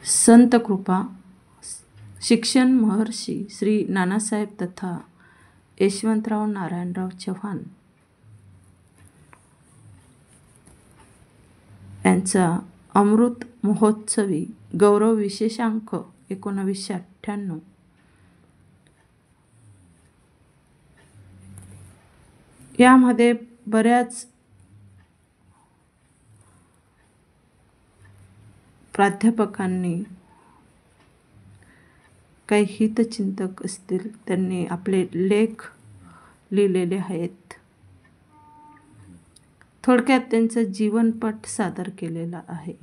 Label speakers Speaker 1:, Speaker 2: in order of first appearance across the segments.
Speaker 1: संत कृपा शिक्षण महर्षी श्री नानासाहेब तथा यशवंतराव नारायणराव चव्हाण यांचा अमृत महोत्सवी गौरव विशेषांक 1998। यामध्ये बऱ्याच प्राध्यापकांनी, काही हितचिंतक असतील, त्यांनी आपले लेख लिहिलेले आहेत। थोडक्यात त्यांचा जीवनपट सादर केलेला आहे।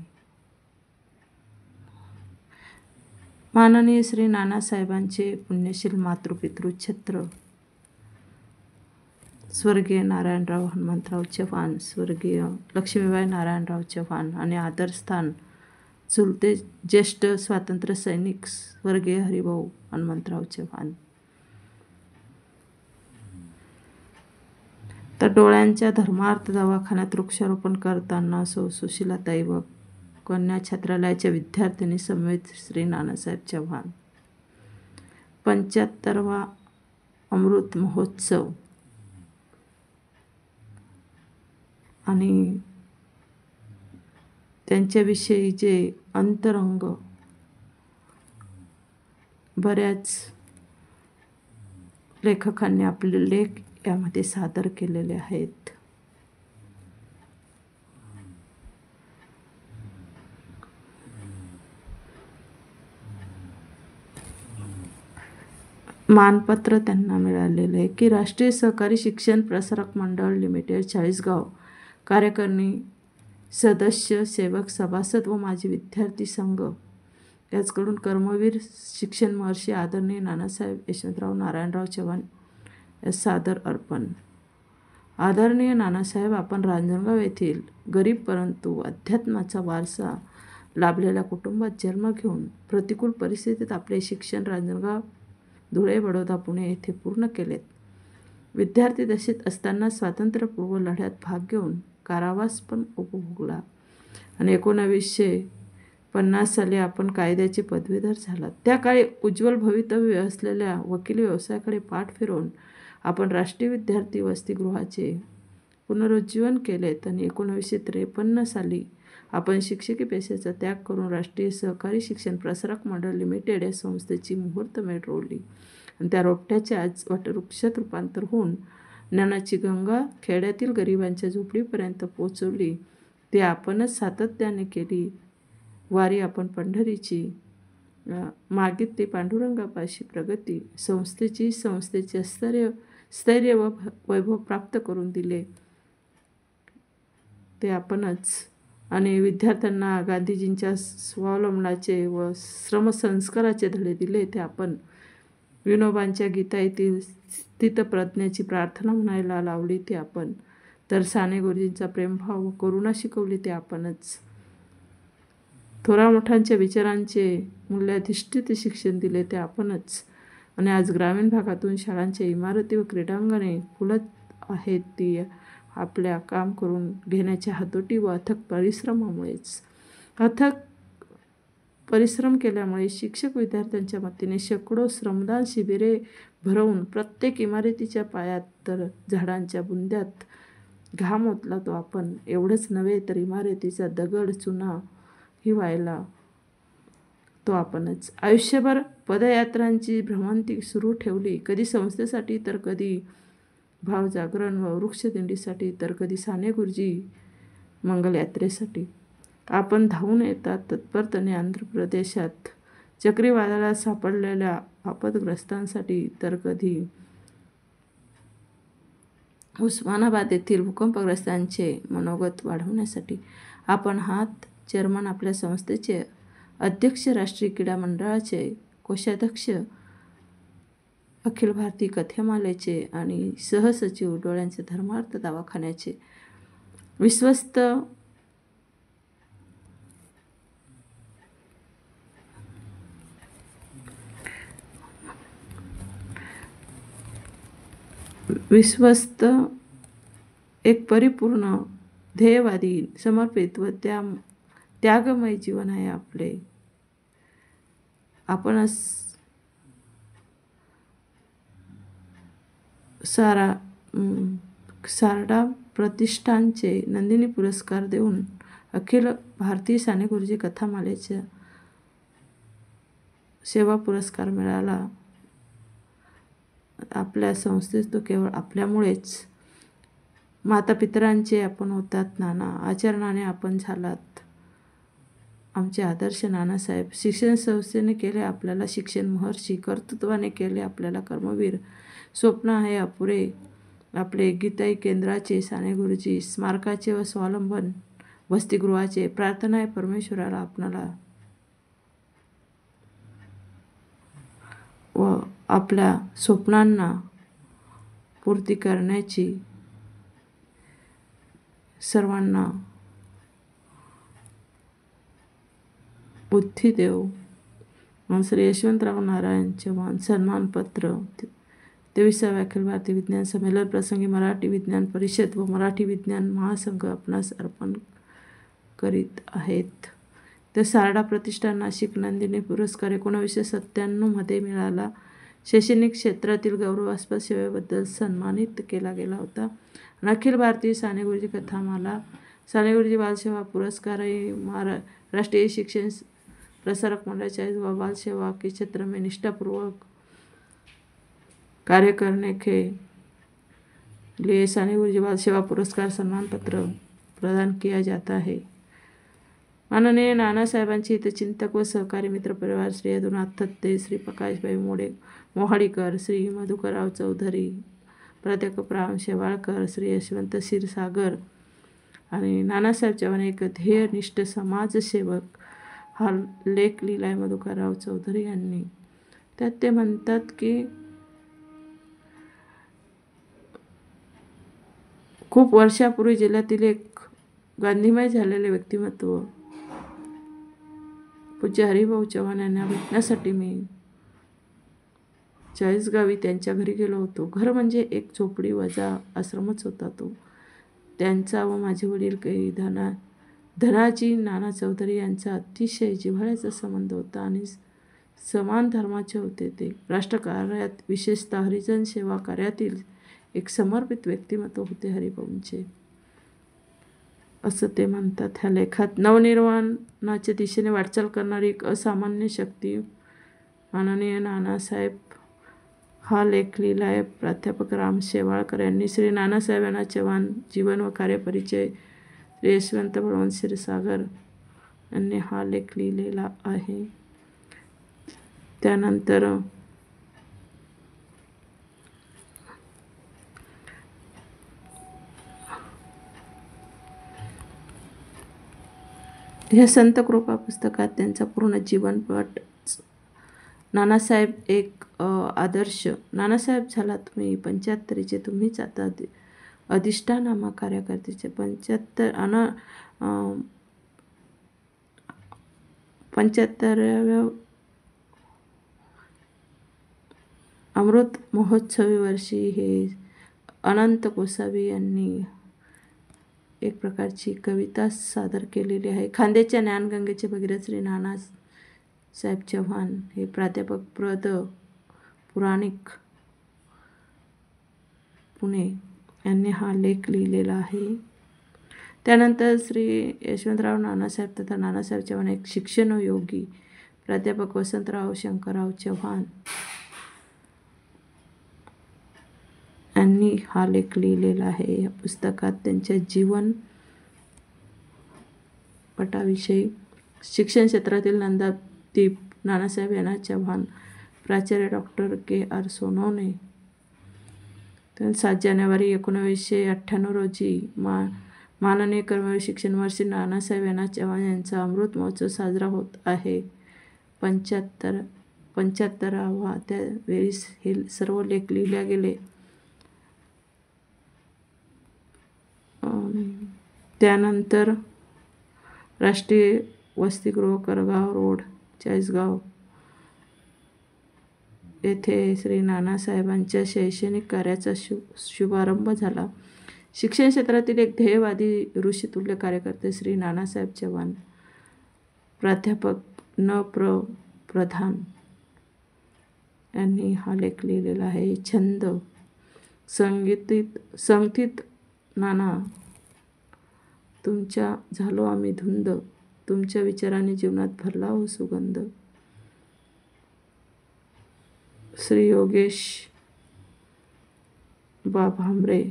Speaker 1: माननीय श्री नानासाहेबांचे पुण्यशील मातृपितृ छत्र स्वर्गीय नारायणराव हनुमंतराव चव्हाण, स्वर्गीय लक्ष्मीबाई नारायणराव चव्हाण आणि आदरस्थान चुलते ज्येष्ठ स्वातंत्र्य सैनिक स्वर्गीय हरिभाऊ हनुमंतराव चव्हाण। तर डोळ्यांच्या धर्मार्थ दवाखान्यात वृक्षारोपण करताना सुशीलाताई व कन्या छात्रालयाच्या विद्यार्थिनी समेत श्री नानासाहेब चव्हाण। 75वा अमृत महोत्सव आणि त्यांच्याविषयी जे अंतरंग बऱ्याच लेखकांनी आपले लेख यामध्ये सादर केलेले आहेत। मानपत्र त्यांना मिळालेले आहे की राष्ट्रीय सहकारी शिक्षण प्रसारक मंडळ लिमिटेड चाळीसगाव कार्यकारिणी सदस्य, सेवक, सभासद व माजी विद्यार्थी संघ याचकडून कर्मवीर शिक्षण महर्षी आदरणीय नानासाहेब यशवंतराव नारायणराव चव्हाण यास सादर अर्पण। आदरणीय नानासाहेब, आपण रांजणगाव येथील गरीब परंतु अध्यात्माचा वारसा लाभलेल्या कुटुंबात जन्म घेऊन प्रतिकूल परिस्थितीत आपले शिक्षण रांजणगाव, धुळे, बडोदा, पुणे येथे पूर्ण केलेत। विद्यार्थी दशेत असताना स्वातंत्र्यपूर्व लढ्यात भाग घेऊन कारावास पण उपभोगला आणि 1950 साली आपण कायद्याचे पदवीधर झालात। त्या काळी उज्ज्वल भवितव्य असलेल्या वकिली व्यवसायाकडे पाठ फिरवून आपण राष्ट्रीय विद्यार्थी वसतिगृहाचे पुनरुज्जीवन केलेत आणि 1953 साली आपण शिक्षकी पेशाचा त्याग करून राष्ट्रीय सहकारी शिक्षण प्रसारक मंडळ लिमिटेड या संस्थेची मुहूर्तमेढ रोवली आणि त्या रोपट्याचे आज वटवृक्षात रूपांतर होऊन ज्ञानाची गंगा खेड्यातील गरिबांच्या झोपडीपर्यंत पोहोचवली। ते आपणच सातत्याने केली वारी आपण पंढरीची, मागितली पांडुरंगापाशी प्रगती, संस्थेचे स्थैर्य व वैभव प्राप्त करून दिले ते आपणच। आणि विद्यार्थ्यांना गांधीजींच्या स्वावलंबनाचे व श्रमसंस्काराचे धडे दिले ते आपण। विनोबांच्या गीता येथील स्थितप्रज्ञाची प्रार्थना म्हणायला लावली ते आपण। तर साने गुरुजींचा प्रेमभाव व करुणा शिकवली ते आपणच। थोरामोठ्यांच्या विचारांचे मूल्याधिष्ठित शिक्षण दिले ते आपणच। आणि आज ग्रामीण भागातून शाळांच्या इमारती व क्रीडांगणे फुलत आहेत ती आपल्या काम करून घेण्याच्या हातोटी व अथक परिश्रमामुळेच। अथक परिश्रम केल्यामुळे शिक्षक विद्यार्थ्यांच्या मदतीने शेकडो श्रमदान शिबिरे भरवून प्रत्येक इमारतीच्या पायात तर झाडांच्या बुंद्यात घाम ओतला तो आपण। एवढंच नव्हे तर इमारतीचा दगड चुना ही व्हायला तो आपणच। आयुष्यभर पदयात्रांची भ्रमंती सुरू ठेवली, कधी संस्थेसाठी तर कधी भावजागरण व वृक्षदिंडीसाठी तर कधी साने गुरुजी मंगलयात्रेसाठी। आपण धावून येतात तत्परतेने आंध्र प्रदेशात चक्रीवादळात सापडलेल्या आपदग्रस्तांसाठी तर कधी उस्मानाबाद येथील भूकंपग्रस्तांचे मनोगत वाढवण्यासाठी। आपण हात चेअरमन, आपल्या संस्थेचे अध्यक्ष, राष्ट्रीय क्रीडा मंडळाचे कोषाध्यक्ष, अखिल भारतीय कथामालेचे आणि सहसचिव, डोळ्यांचे धर्मार्थ दवाखान्याचे विश्वस्त एक परिपूर्ण ध्येयवादी, समर्पित व त्यागमय जीवन आहे आपले। आपणच सारडा प्रतिष्ठानचे नंदिनी पुरस्कार देऊन अखिल भारतीय साने गुरुजी कथामालेचा सेवा पुरस्कार मिळाला. आपल्या संस्थेत तो केवळ आपल्यामुळेच. मातापितरांचे आपण होतात नाना, आचरणाने आपण झालात आमचे आदर्श नानासाहेब. शिक्षण संस्थेने केले आपल्याला शिक्षण महर्षी, कर्तृत्वाने केले आपल्याला कर्मवीर. स्वप्न आहे अपुरे आपले गीताई केंद्राचे, साने गुरुजी स्मारकाचे व स्वावलंबन वसतिगृहाचे. प्रार्थना आहे परमेश्वराला आपणाला व आपल्या स्वप्नांना पूर्ती करण्याची सर्वांना बुद्धी देव. श्री यशवंतराव नारायण चव्हाण सन्मानपत्र 23व्या अखिल भारतीय विज्ञान संमेलन प्रसंगी मराठी विज्ञान परिषद व मराठी विज्ञान महासंघ आपणास अर्पण करीत आहेत. तर सारडा प्रतिष्ठान नाशिक नंदिनी पुरस्कार 1997 मध्ये मिळाला. शैक्षणिक क्षेत्रातील गौरवास्पद सेवेबद्दल सन्मानित केला गेला होता. अखिल भारतीय साने गुरुजी कथामाला, साने गुरुजी बालसेवा पुरस्कारही राष्ट्रीय शिक्षण प्रसारक मंडळ 40वां बाल सेवा के क्षेत्र में निष्ठापूर्वक कार्य करने के लिए साने गुरुजी बाल सेवा पुरस्कार सम्मान पत्र प्रदान किया जाता है. माननीय नानासाहेबांचे हितचिंतक व सहकारी मित्र परिवार श्री यदुनाथ थत्ते, श्री प्रकाशभाई मोहाडीकर, श्री मधुकरराव चौधरी, प्राध्यापक राम शेवाळकर, श्री यशवंत क्षीरसागर आणि नानासाहेब चव्हाण एक ध्येयनिष्ठ समाजसेवक हा लेख लिहिलाय मधुकरराव चौधरी यांनी. त्यात ते म्हणतात की खूप वर्षापूर्वी जिल्ह्यातील एक गांधीमय झालेले व्यक्तिमत्व पूज्य हरिभाऊ चव्हाण यांना भेटण्यासाठी मी चाळीसगावी त्यांच्या घरी गेलो होतो. घर म्हणजे एक झोपडी वजा आश्रमच होता तो. त्यांचा व माझे वडील काही धनाजी नाना चौधरी यांचा अतिशय जिव्हाळ्याचा संबंध होता आणि समान धर्माचे होते. ते राष्ट्रकार्यात विशेषतः हरिजन सेवा कार्यातील एक समर्पित व्यक्तिमत्व होते हरिभाऊंचे, असं ते म्हणतात ह्या लेखात. नवनिर्वाणाच्या दिशेने वाटचाल करणारी एक असामान्य शक्ती माननीय नानासाहेब हा लेख लिहिलाय प्राध्यापक राम शेवाळकर यांनी. श्री नानासाहेबांना चव्हाण जीवन व कार्यपरिचय श्री यशवंत बळवंत क्षीरसागर यांनी हा लेख लिहिलेला आहे. त्यानंतर ह्या संत कृपा पुस्तकात त्यांचा पूर्ण जीवनपट, नानासाहेब एक आदर्श. नानासाहेब झाला तुम्ही 75चे, तुम्हीच आता अधिष्ठानामा कार्यकर्त्याचे 75व्या अमृत महोत्सवी वर्षी हे अनंत गोसावी यांनी एक प्रकारची कविता सादर केलेली आहे. खांद्याच्या ज्ञानगंगेचे भगीरथ श्री नानासाहेब चव्हाण हे प्राध्यापक प्रद पुराणिक पुणे यांनी हा लेख लिहिलेला आहे. त्यानंतर श्री यशवंतराव नानासाहेब तथा नानासाहेब चव्हाण एक शिक्षणयोगी प्राध्यापक वसंतराव शंकरराव चव्हाण यांनी हा लेख लिहिलेला आहे. या पुस्तकात त्यांच्या जीवन पटाविषयी शिक्षण क्षेत्रातील नंदादीप नानासाहेब यांना चव्हाण, प्राचार्य डॉक्टर के.आर. सोनवणे. 7 जानेवारी 1998 रोजी माननीय कर्मवीर शिक्षण महर्षी नानासाहेब यांना चव्हाण यांचा अमृत महोत्सव साजरा होत आहे. 75वा त्यावेळी हे सर्व लेख लिहिले गेले. त्यानंतर राष्ट्रीय वसतिगृह करगाव रोड चाळीसगाव येथे श्री नानासाहेबांच्या शैक्षणिक कार्याचा शुभारंभ झाला. शिक्षण क्षेत्रातील एक ध्येयवादी ऋषितुल्य कार्यकर्ते श्री नानासाहेब चव्हाण, प्राध्यापक न. प्र. प्रधान यांनी हा लेख लिहिलेला आहे. छंद संगतीत नाना तुमच्या झालो आम्ही धुंद, तुमच्या विचाराने जीवनात भरला हो सुगंध. श्री योगेश बा भांबरे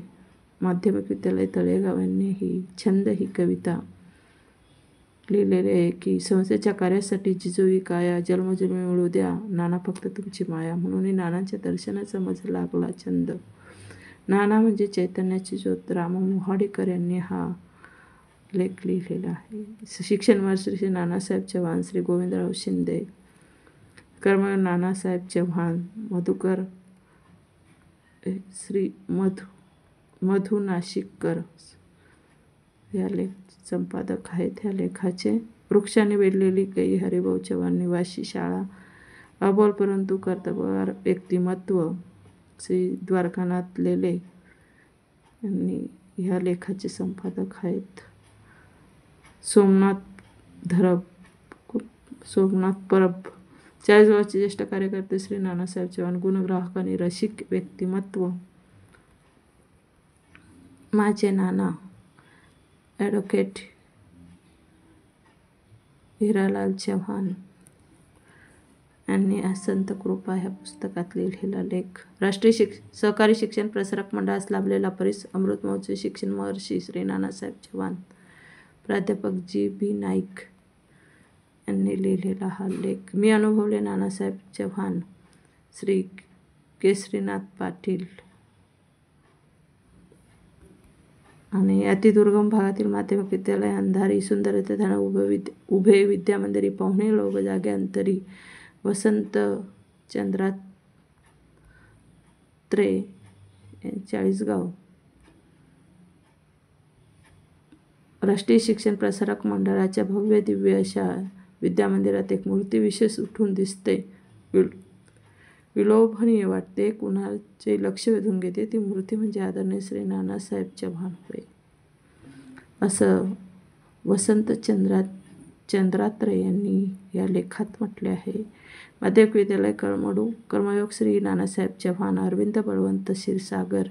Speaker 1: माध्यमिक विद्यालय तळेगाव यांनी ही छंद ही कविता लिहिलेली आहे की संस्थेच्या कार्यासाठी जिजोई काया, जन्मजन्मी मिळू द्या नाना फक्त तुमची माया. म्हणून नानांच्या दर्शनाचा मजा लागला छंद. नाना म्हणजे चैतन्याची ज्योत. राम मोहाडेकर यांनी हा लेख लिहिलेला आहे. शिक्षण श्री नानासाहेब चव्हाण, श्री गोविंदराव शिंदे, कर्मवीर नानासाहेब चव्हाण, मधुकर श्री मधु नाशिककर या संपादक आहेत ह्या लेखाचे. वृक्षाने वेढलेली कैई हरिभाऊ चव्हाण, निवासी शाळा अबोल परंतु कर्तबगार व्यक्तिमत्व श्री द्वारकानाथ लेले यांनी ह्या लेखाचे संपादक आहेत. सोमनाथ परब 40 वर्षाचे ज्येष्ठ कार्यकर्ते श्री नानासाहेब चव्हाण, गुणग्राहक आणि रसिक व्यक्तिमत्व माझे नाना ॲडव्होकेट हिरालाल चव्हाण यांनी संत कृपा ह्या पुस्तकात लिहिलेला लेख. राष्ट्रीय सहकारी शिक्षण प्रसारक मंडळास लाभलेला परिस अमृत महोत्सवी शिक्षण महर्षी श्री नानासाहेब चव्हाण, प्राध्यापक G.B. नाईक यांनी लिहिलेला हा लेख. मी अनुभवले नानासाहेब चव्हाण, श्री केसरीनाथ पाटील आणि अतिदुर्गम भागातील माध्यमिक विद्यालय अंधारी सुंदर येथे त्यांना उभे विद्यामंदिरी पाहुणे लोक जागे अंतरी वसंत चंद्रात्रे 40गाव. राष्ट्रीय शिक्षण प्रसारक मंडळाच्या भव्य दिव्य अशा विद्यामंदिरात एक मूर्ती विशेष उठून दिसते, विलोभनीय वाटते, कुणाचे लक्ष वेधून घेते. ती मूर्ती म्हणजे आदरणीय श्री नानासाहेब चव्हाण होय, असं वसंत चंद्रात्रे यांनी या लेखात म्हटले आहे. माध्यमिक विद्यालय कळमडू, कर्मयोग श्री नानासाहेब चव्हाण, अरविंद बळवंत क्षीरसागर.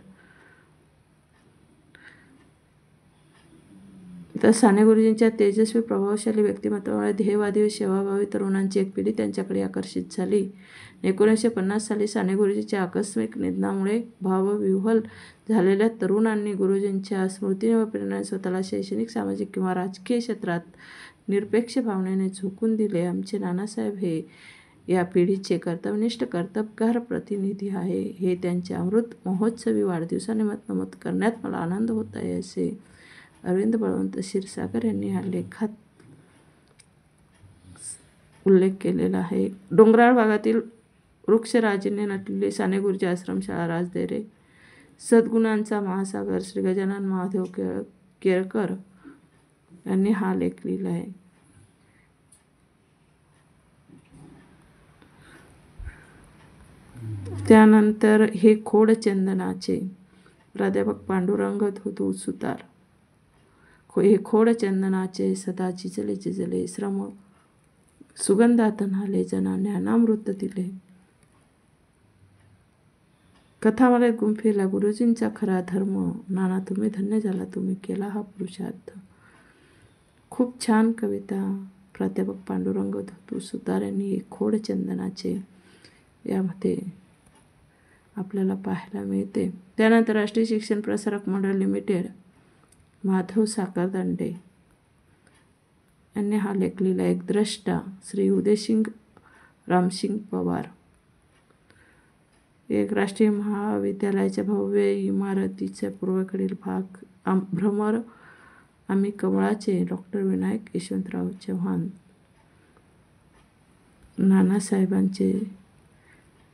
Speaker 1: तर साने गुरुजींच्या तेजस्वी प्रभावशाली व्यक्तिमत्वामुळे ध्येयवादी व सेवाभावी तरुणांची एक पिढी त्यांच्याकडे आकर्षित झाली. 1950 साली साने गुरुजींच्या आकस्मिक निधनामुळे भावविह्वल झालेल्या तरुणांनी गुरुजींच्या स्मृतीने व प्रेरणेने स्वतःला शैक्षणिक, सामाजिक किंवा राजकीय क्षेत्रात निरपेक्ष भावनेने झोकून दिले. आमचे नानासाहेब हे या पिढीचे कर्तव्यनिष्ठ कर्तबगार प्रतिनिधी आहे हे त्यांच्या अमृत महोत्सवी वाढदिवसानिमित्त नमूद करण्यात मला आनंद होत आहे, असे अरविंद बळवंत क्षीरसागर यांनी या लेखात उल्लेख केलेला आहे. डोंगराळ भागातील वृक्षराजीने नटलेली साने गुरुजी आश्रमशाळा राजदेरे, सद्गुणांचा महासागर श्री गजानन महादेव केळकर यांनी हा लेख लिहिला आहे. त्यानंतर हे खोड चंदनाचे प्राध्यापक पांडुरंग धोतू सुतार. हे खोड चंदनाचे सदा झिजले झिजले, श्रम सुगंधात न्हाले, जना ज्ञानामृत दिले. कथामालेत गुंफेला गुरुजींचा खरा धर्म, नाना तुम्ही धन्य झाला, तुम्ही केला हा पुरुषार्थ. खूप छान कविता प्राध्यापक पांडुरंग धोतू सुतार यांनी खोड चंदनाचे यामध्ये आपल्याला पाहायला मिळते. त्यानंतर राष्ट्रीय शिक्षण प्रसारक मंडळ लिमिटेड माधव साखरदांडे यांनी हा लेख लिहिला. एक द्रष्टा श्री उदयसिंग रामसिंग पवार. एक राष्ट्रीय महाविद्यालयाच्या भव्य इमारतीच्या पूर्वेकडील भाग भ्रमर आम्ही कमळाचे डॉक्टर विनायक यशवंतराव चव्हाण, नानासाहेबांचे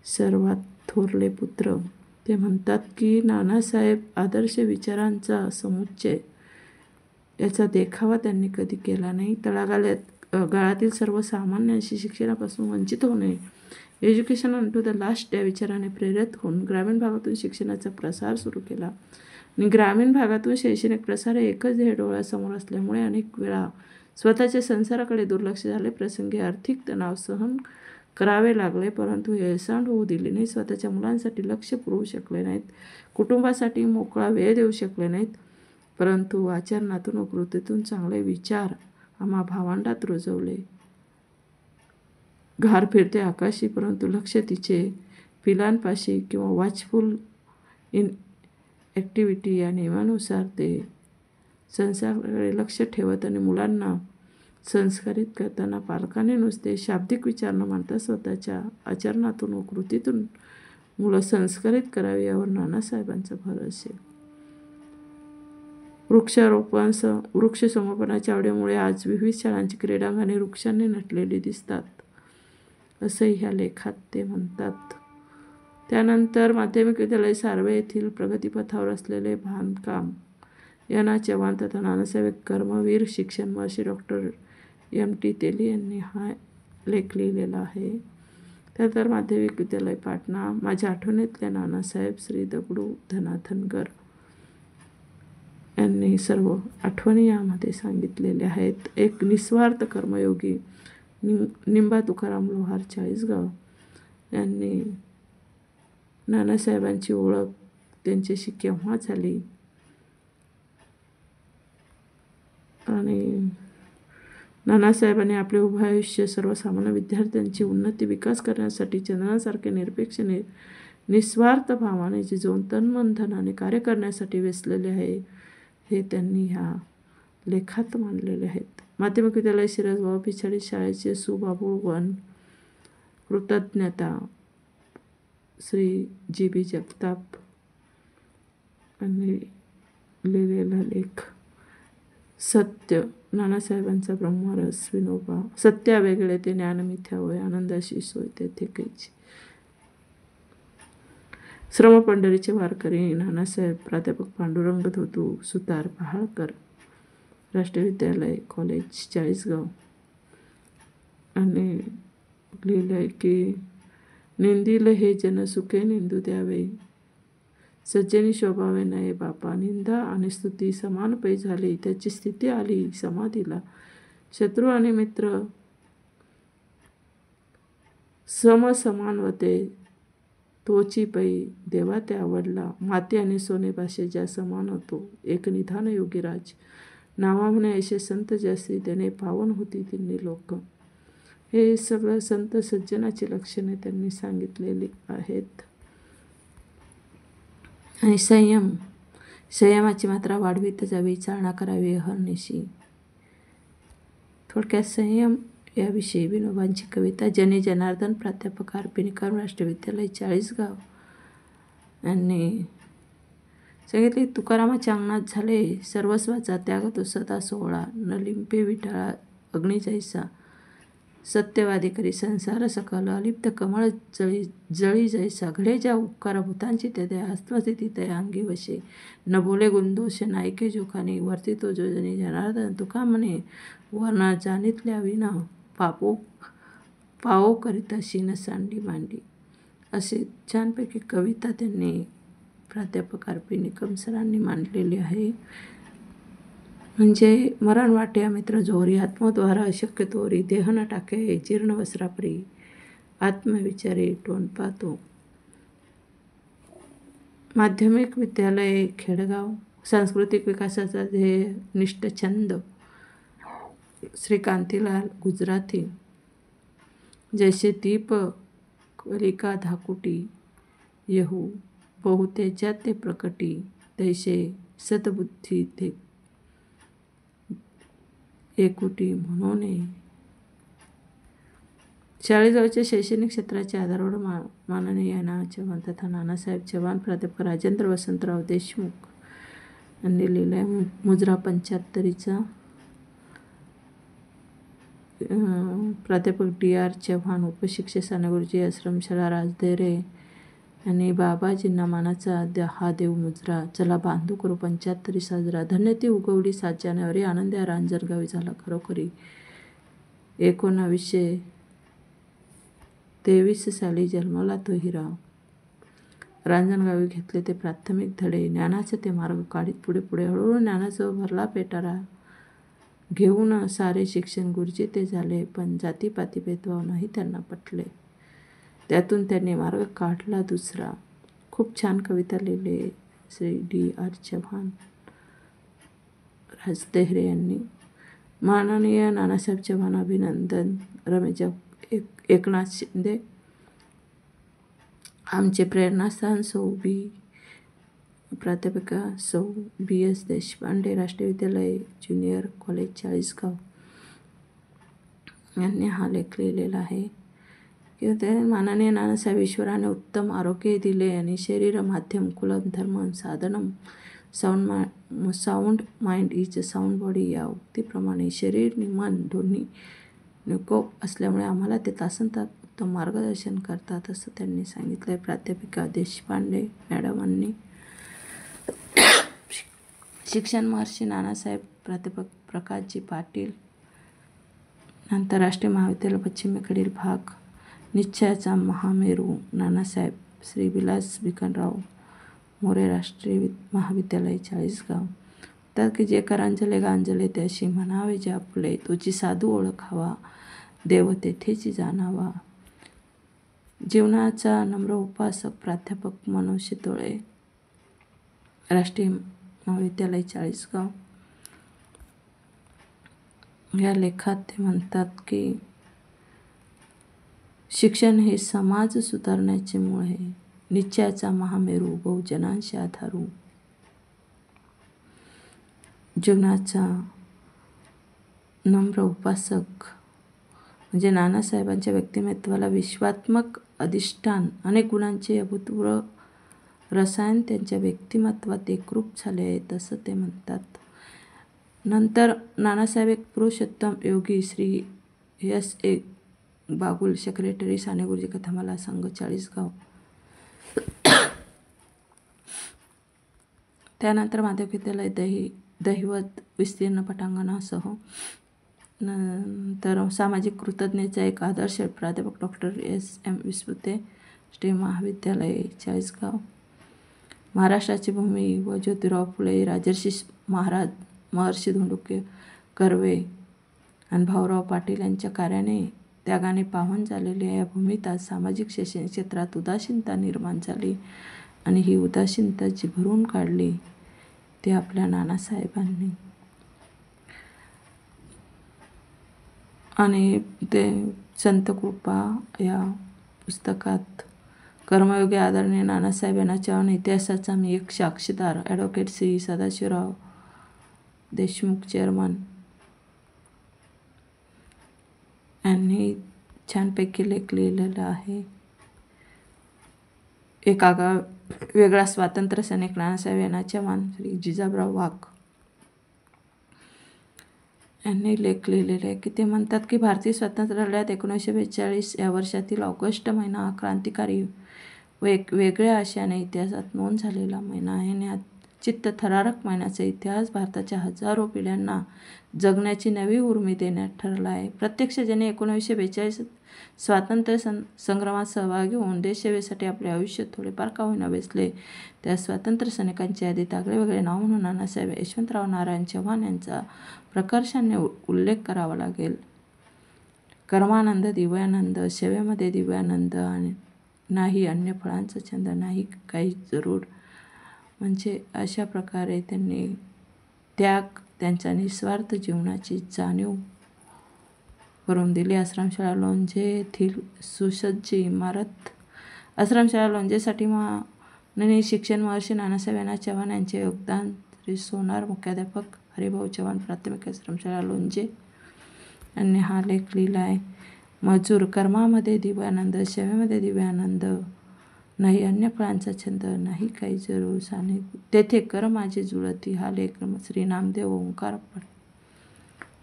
Speaker 1: सर्वात थोरले पुत्र. ते म्हणतात की नानासाहेब आदर्श विचारांचा समुच्चय याचा देखावा त्यांनी कधी केला नाही. तळागाळातील सर्वसामान्यांशी शिक्षणापासून वंचित होणे, एज्युकेशन अनटू द लास्ट या विचाराने प्रेरित होऊन ग्रामीण भागातून शिक्षणाचा प्रसार सुरू केला. आणि ग्रामीण भागातून शैक्षणिक प्रसार एकच ध्येय डोळ्यासमोर असल्यामुळे अनेक वेळा स्वतःच्या संसाराकडे दुर्लक्ष झाले. प्रसंगी आर्थिक तणाव सहन करावे लागले, परंतु हे हेळसांड होऊ दिले नाही. स्वतःच्या मुलांसाठी लक्ष पुरवू शकले नाहीत, कुटुंबासाठी मोकळा वेळ देऊ शकले नाहीत, परंतु आचरणातून व कृतीतून चांगले विचार आम्हा भावंडात रुजवले. घार फिरते आकाशी, परंतु लक्ष तिचे पिलांपाशी किंवा वॉचफुल इन ॲक्टिव्हिटी या नियमानुसार ते संसाराकडे लक्ष ठेवत आणि मुलांना संस्कारित करताना पालकांनी नुसते शाब्दिक विचार न मानता स्वतःच्या आचरणातून व कृतीतून मुलं संस्कारित करावी यावर नानासाहेबांचा भर असेल. वृक्षसंवर्धनाच्या आवडीमुळे आज विविध शाळांची क्रीडांगणे वृक्षांनी नटलेली दिसतात, असंही ह्या लेखात ते म्हणतात. त्यानंतर माध्यमिक विद्यालय सार्वे येथील प्रगतीपथावर असलेले बांधकाम यांना चव्हाण तथा नानासाहेब कर्मवीर शिक्षण महर्षी डॉक्टर M.T. तेली यांनी हा लेख लिहिलेला आहे. त्यानंतर माध्यमिक विद्यालय पाटणा माझ्या आठवणीतले नानासाहेब श्री दगडू धनाथनगर यांनी सर्व आठवणी यामध्ये सांगितलेल्या आहेत. एक निस्वार्थ कर्मयोगी निंबा तुकाराम लोहार चाळीसगाव यांनी नानासाहेबांची ओळख त्यांच्याशी केव्हा झाली आणि नानासाहेबांनी आपले उभे आयुष्य सर्वसामान्य विद्यार्थ्यांची उन्नती विकास करण्यासाठी चंद्रासारखे निरपेक्ष निस्वार्थ भावाने जिजवून तन मन धनाने कार्य करण्यासाठी वेचलेले आहे, हे त्यांनी ह्या लेखात मांडलेले आहेत. माध्यमिक विद्यालय शिरसगाव पिछाडी शाळेचे सुबाबुळवन कृतज्ञता श्री G.B. जगताप यांनी लिहिलेला लेख. सत्य नानासाहेबांचा ब्रह्मरस विनोबा सत्या वेगळे ते ज्ञान मिथ्या होय आनंदाशी सोय तेथे कैची. श्रमपंढरीचे वारकरी नानासाहेब प्राध्यापक पांडुरंग धोतू सुतार पहाळकर राष्ट्रीय विद्यालय कॉलेज चाळीसगाव आणि लिहिलं आहे की निंदिल हे जन सुखे निंदू द्यावे, सज्जनी शोभावे नये बापा, निंदा आणि स्तुती समान पै झाली, त्याची स्थिती आली समाधीला, शत्रू आणि मित्र समसमान वते, तोची पै देवा त्या आवडला, माती आणि सोने भाषे ज्या समान होतो, एक निधान योगीराज, नावा म्हणे ऐसे संत ज्यासी त्याने पावन होती तिन्ही लोक. हे सगळं संत सज्जनाची लक्षणे त्यांनी सांगितलेली आहेत. आणि संयमाची मात्रा वाढवीत जावी, चालना करावी अहर्निशी. थोडक्यात संयम याविषयी विनोबांची कविता. जनी जनार्दन प्राध्यापक R.P. निकम राष्ट्रीय विद्यालय चाळीसगाव यांनी सांगितले. तुकारामाच्या अंगणात झाले सर्वस्वाचा त्याग तो सदा सोहळा, न लिंपे विठाळा अग्नी जैसा, सत्यवादी करी संसार सकल, अलिप्त कमळ जळी जैसा, घडे ज्या उपकार भूतांची ते दया, हस्तस्थिती तया अंगी वशे, न बोले गुणदोष नायके जोखानी, वर्ती तो जो जनी जनार्दन तुका म्हणे, वर्ण जाणितल्या विना पावो करीता शीन सांडी मांडी. अशी छानपैकी कविता त्यांनी प्राध्यापक R.P. निकम सरांनी मांडलेली आहे. म्हणजे मरण वाटे मित्र जोरी, आत्मद्वारा अशक्य तोरी, देह न टाके जीर्ण वस्त्रापरी, आत्मविचारी टोन पाहतो. माध्यमिक विद्यालय खेडगाव सांस्कृतिक विकासाचा ध्येय निष्ठ छंद श्री कांतीलाल गुजराथी, जैसे दीप कलिका धाकुटी, येहू बहुतेजात ते प्रकटी, तैसे सद्बुद्धी ते एकुटी म्हणून. चाळीसगावच्या शैक्षणिक क्षेत्राच्या आधारावर माननीय ना चव्हाण तथा नानासाहेब चव्हाण प्राध्यापक राजेंद्र वसंतराव देशमुख यांनी लिहिलं आहे. मुजरा 75चा प्राध्यापक D.R. चव्हाण उपशिक्षक सानेगुरुजी आश्रमशाळा राजदेरे आणि बाबाजींना मानाचा हा देव मुजरा, चला बांधू करू 75 साजरा, धन्य ती उगवली 7 जानेवारी, आनंद या रांजणगावी झाला खरोखरी, 1923 साली जन्मला तो हिरा. रांजणगावी घेतले ते प्राथमिक धडे, ज्ञानाचे ते मार्ग काढीत पुढे पुढे, हळूहळू ज्ञानाचा भरला पेटारा, घेऊन सारे शिक्षण गुरुजी ते झाले, पण जातीपाती भेदभाव नाही त्यांना पटले. त्यातून त्यांनी मार्ग काढला दुसरा. खूप छान कविता लिहिली आहे श्री D.R. चव्हाण राजदेहरे यांनी. माननीय नानासाहेब चव्हाण अभिनंदन. रमेश एकनाथ शिंदे. आमचे प्रेरणास्थान प्राध्यापिका सौ B.S. देशपांडे, राष्ट्रीय विद्यालय ज्युनियर कॉलेज चाळीसगाव यांनी हा लेख लिहिलेला आहे. किंवा ते माननीय नानासाहेब ईश्वराने उत्तम आरोग्य दिले आणि शरीर माध्यम कुलम धर्म साधनम sound mind is a sound body या उक्तीप्रमाणे शरीर आणि मन दोन्ही निकोप असल्यामुळे आम्हाला ते तासनतास उत्तम मार्गदर्शन करतात असं त्यांनी सांगितलं. प्राध्यापिका देशपांडे मॅडमांनी. शिक्षण महर्षी नानासाहेब. प्राध्यापक प्रकाशजी पाटील. आंतरराष्ट्रीय महाविद्यालय पश्चिमेकडील भाग. निश्चयाचा महामेरू नानासाहेब. श्री विलास भिकनराव मोरे, राष्ट्रीय महाविद्यालय चाळीसगाव. तर की जे करांजले गांजले त्याशी म्हणावे जे आपले, तुझी साधू ओळखावा देव तेथेची जाणावा. जीवनाचा नम्र उपासक. प्राध्यापक मनोज शितोळे, राष्ट्रीय महाविद्यालय चाळीसगाव. या लेखात ते म्हणतात की शिक्षण हे समाज सुधारण्याचे मूळ आहे. निश्चयाचा महामेरू बहुजनांशी आधारू. जीवनाचा नम्र उपासक म्हणजे नानासाहेबांच्या व्यक्तिमत्वाला विश्वात्मक अधिष्ठान, अनेक गुणांचे अभूतपूर्व रसायन त्यांच्या व्यक्तिमत्वात एकरूप झाले आहे असं ते म्हणतात. नंतर नानासाहेब एक पुरुषोत्तम योगी. श्री S.A. बागुल, सेक्रेटरी साने गुरुजी कथामाला संघ चाळीसगाव. त्यानंतर माध्यमिक विद्यालय दहिवत विस्तीर्ण पटांगणासह. नंतर सामाजिक कृतज्ञतेचा एक आदर्श. प्राध्यापक डॉक्टर S.M. विस्पुते, श्री महाविद्यालय चाळीसगाव. महाराष्ट्राची भूमी व ज्योतिराव फुले, राजर्षी महाराज महर्षी धोंडो कर्वे आणि भाऊराव पाटील यांच्या कार्याने त्यागाने पावन झालेल्या या भूमीत आज सामाजिक शैक्षणिक क्षेत्रात उदासीनता निर्माण झाली आणि ही उदासीनता जी भरून काढली ते आपल्या नानासाहेबांनी. आणि ते संत कृपा या पुस्तकात कर्मयोगी आदरणीय नानासाहेब यांना चव्हाण इतिहासाचा मी एक साक्षीदार. ॲडव्होकेट श्री सदाशिवराव देशमुख चेअरमन यांनी छानपैकी लेख लिहिलेला आहे. एक आगळा वेगळा स्वातंत्र्य सैनिक नानासाहेब यांना चव्हाण. श्री जिजाबाई वाघ यांनी लेख लिहिलेले आहे की ते म्हणतात की भारतीय स्वातंत्र्य लढ्यात 1942 या वर्षातील ऑगस्ट महिना हा क्रांतिकारी व एक वेगळ्या आशयाने इतिहासात नोंद झालेला महिना आहे. आणि हा चित्तथरारक महिन्याचा इतिहास भारताच्या हजारो पिढ्यांना जगण्याची नवी उर्मी देण्यात ठरला आहे. प्रत्यक्ष ज्यांनी 1942 स्वातंत्र्य संग्रामात सहभागी होऊन देशसेवेसाठी आपले आयुष्य थोडेफार का होईना वेचले त्या स्वातंत्र्य सैनिकांच्या यादीत आगळेवेगळे नाव म्हणून नानासाहेब यशवंतराव नारायण चव्हाण यांचा प्रकर्षाने उल्लेख करावा लागेल. कर्मानंद दिव्यानंद, सेवेमध्ये दिव्यानंद, आणि नाही अन्य फळांचा छंद, नाही काही जरूर. म्हणजे अशा प्रकारे त्यांनी त्याग, त्यांच्या निस्वार्थ जीवनाची जाणीव करून दिली. आश्रमशाळा लोणजे येथील सुसज्ज इमारत. आश्रमशाळा लोणजेसाठी माननीय शिक्षण महर्षी नानासाहेब यांना चव्हाण यांचे योगदान. श्री सोनार, मुख्याध्यापक हरिभाऊ चव्हाण, प्राथमिक आश्रमशाळा लोणजे यांनी हा लेख लिहिला आहे. मजूर. कर्मामध्ये दिव्यानंद, सेवेमध्ये दिव्यानंद, नाही अन्य फळांचा छंद, नाही काही जरूर, साने तेथे कर माझी जुळती. हा लेख श्री नामदेव ओंकार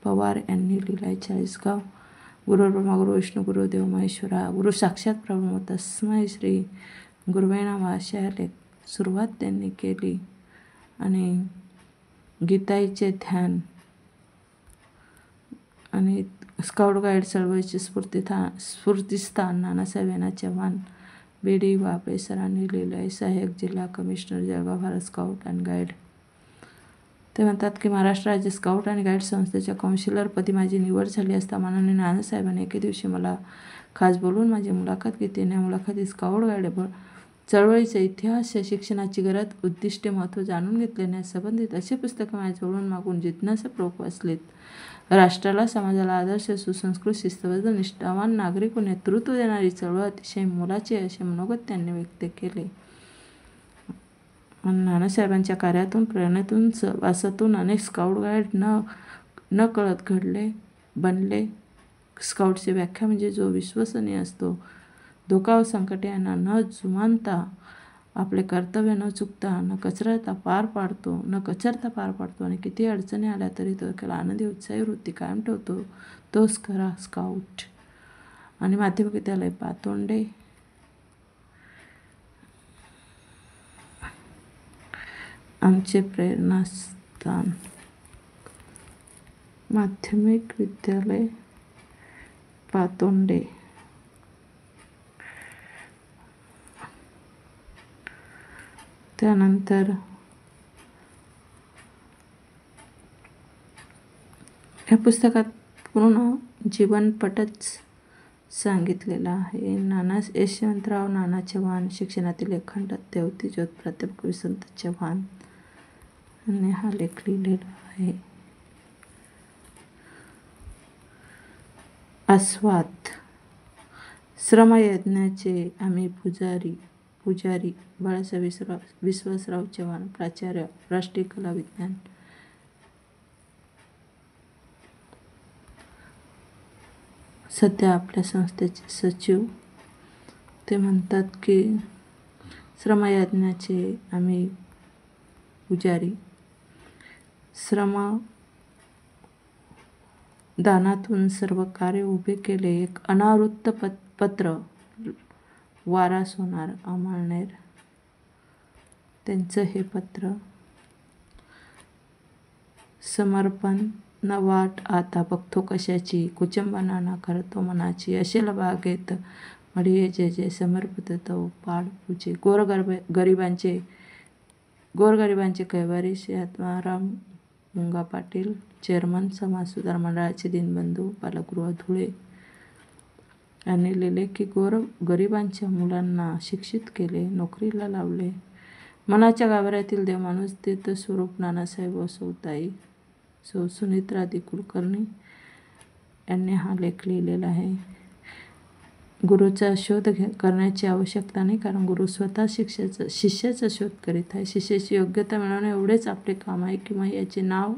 Speaker 1: पवार यांनी लिहिला आहे चाळीसगाव. गुरुर्ब्रह्मा गुरु विष्णू गुरुदेव महेश्वरा, गुरु साक्षात ब्रह्म तस्मै श्री गुरुवे नमः अशा लेख सुरुवात त्यांनी केली. आणि गीताईचे ध्यान आणि स्काउट गाईड चळवळीचे स्फूर्तिस्थान नानासाहेब यांना चव्हाण. B.D. वाबळे सरांनी लिहिलं आहे. सहाय्यक जिल्हा commissioner Jalgaon, Bharat scout and guide. ते म्हणतात की महाराष्ट्र राज्य स्काउट आणि गाईड संस्थेच्या काउन्सिलरपदी माझी निवड झाली असता माननीय नानासाहेबांनी एके दिवशी मला खास बोलवून माझी मुलाखत घेतली. या मुलाखतीत स्काउट गाईड चळवळीचा इतिहास, शिक्षणाची गरज, उद्दिष्टे, महत्त्व जाणून घेतल्याने संबंधित असे पुस्तकं माझ्याजवळून मागून जिज्ञासापूर्वक वाचलीत. राष्ट्राला, समाजाला आदर्श, सुसंस्कृत, शिस्तबद्ध, निष्ठावान नागरिक व नेतृत्व देणारी चळवळ अतिशय मोलाची आहे असे मनोगत त्यांनी व्यक्त केले. नानासाहेबांच्या कार्यातून, प्रेरणेतून, सहवासातून अनेक स्काउट गाईड न कळत बनले. स्काउटची व्याख्या म्हणजे जो विश्वसनीय असतो, धोका व संकटे यांना न जुमानता, आपले कर्तव्य न चुकता, न कचरता पार पाडतो आणि किती अडचणी आल्या तरी तो त्याला आनंदी, उत्साही वृत्ती कायम ठेवतो, तोच खरा स्काउट. आणि माध्यमिक विद्यालय पातोंडे, आमचे प्रेरणास्थान. माध्यमिक विद्यालय पातोंडे. त्यानंतर या पुस्तकात पूर्ण जीवनपटच सांगितलेला आहे. यशवंतराव नाना चव्हाण, शिक्षणातील अखंड देवती ज्योत, प्राध्यापक वसंत चव्हाण यांनी हा लेख लिहिलेला आहे. आस्वाद. श्रमयज्ञाचे आम्ही पुजारी बाळासाहेब विश्वासराव चव्हाण, प्राचार्य, राष्ट्रीय कला विज्ञान. सध्या आपल्या संस्थेचे सचिव. ते म्हणतात की श्रमयज्ञाचे आम्ही पुजारी, दानातून सर्व कार्य उभे केले. एक अनावृत्त पत्र, वारा सोनार, अमळनेर. त्यांचं हे पत्र. समर्पण न वाट आता बघतो कशाची, कुचंबना करतो मनाची, अशेल बागेत मढिये जे जे समर्पित तो पाड पूजे. गोरगरिबांचे कैवारी श्री आत्माराम मुंगा पाटील, चेअरमन समाज सुधार मंडळाचे दीनबंधू बालगृह धुळे यांनी लिहिले की गरिबांच्या मुलांना शिक्षित केले, नोकरीला लावले. मनाच्या गाभाऱ्यातील देवमाणूस तीर्थस्वरूप नानासाहेब व सौ सुनित्रा दी कुलकर्णी यांनी हा लेख लिहिलेला आहे. गुरुचा शोध करण्याची आवश्यकता नाही, कारण गुरु स्वतः शिष्याचा शोध करीत आहे. शिष्याची योग्यता मिळवणे एवढेच आपले काम आहे, किंवा याचे नाव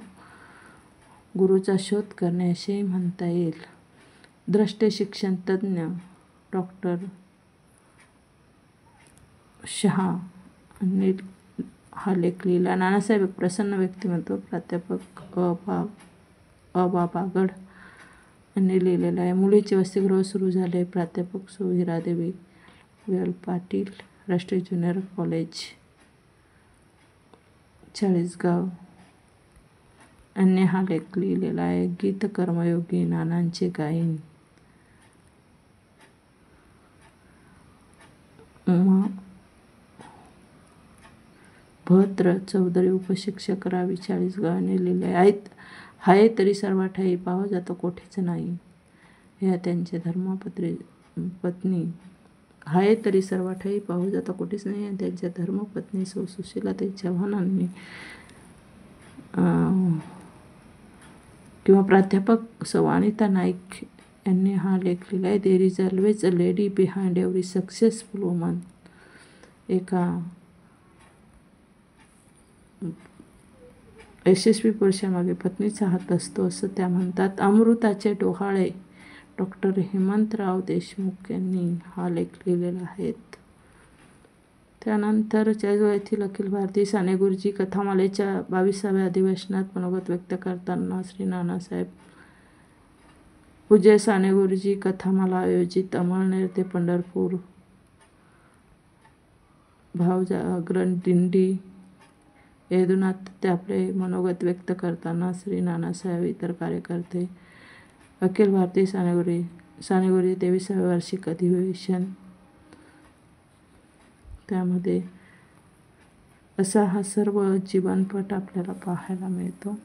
Speaker 1: गुरुचा शोध करणे असेही म्हणता येईल. द्रष्टे शिक्षण तज्ज्ञ डॉक्टर शहा यांनी हा लेख लिहिला. नानासाहेब एक प्रसन्न व्यक्तिमत्व, प्राध्यापक अबा बागड यांनी लिहिलेला आहे. मुलीचे वसतिगृह सुरू झाले, प्राध्यापक सौ हिरादेवी वेल पाटील, राष्ट्रीय ज्युनियर कॉलेज चाळीसगाव यांनी हा लेख लिहिलेला आहे. गीत कर्मयोगी नानांचे गाईन. भद्र चौधरी, उपशिक्षक, रावी, चाळीसगाव यांनी लिहिले आहे. हाय तरी सर्व ठाई पाहो जातो कोठेच नाही. ह्या त्यांच्या धर्मपत्नी. हाय तरी सर्व ठाई पाहो जातो कोठेच नाही आणि त्यांच्या धर्मपत्नी सौ सुशीलाताई चव्हाणांनी किंवा प्राध्यापक सौ अनिता नाईक यांनी हा लेख लिहिला आहे. There is always a lady behind every successful woman. एका यशस्वी पुरुषामागे पत्नीचा हात असतो असं त्या म्हणतात. अमृताचे डोहाळे डॉक्टर हेमंतराव देशमुख यांनी हा लेख लिहिलेला आहे. त्यानंतर चाळीसगाव येथील अखिल भारतीय साने गुरुजी कथामालेच्या 22व्या अधिवेशनात मनोगत व्यक्त करताना श्री नानासाहेब पूज्य साने गुरुजी कथामाला आयोजित अमळनेर ते पंढरपूर भावजागरण दिंडी येदुनात ते आपले मनोगत व्यक्त करताना श्री नानासाहेब, इतर कार्यकर्ते, अखिल भारतीय साने गुरुजी 23व्या वार्षिक अधिवेशन, त्यामध्ये असा हा सर्व जीवनपट आपल्याला पाहायला मिळतो.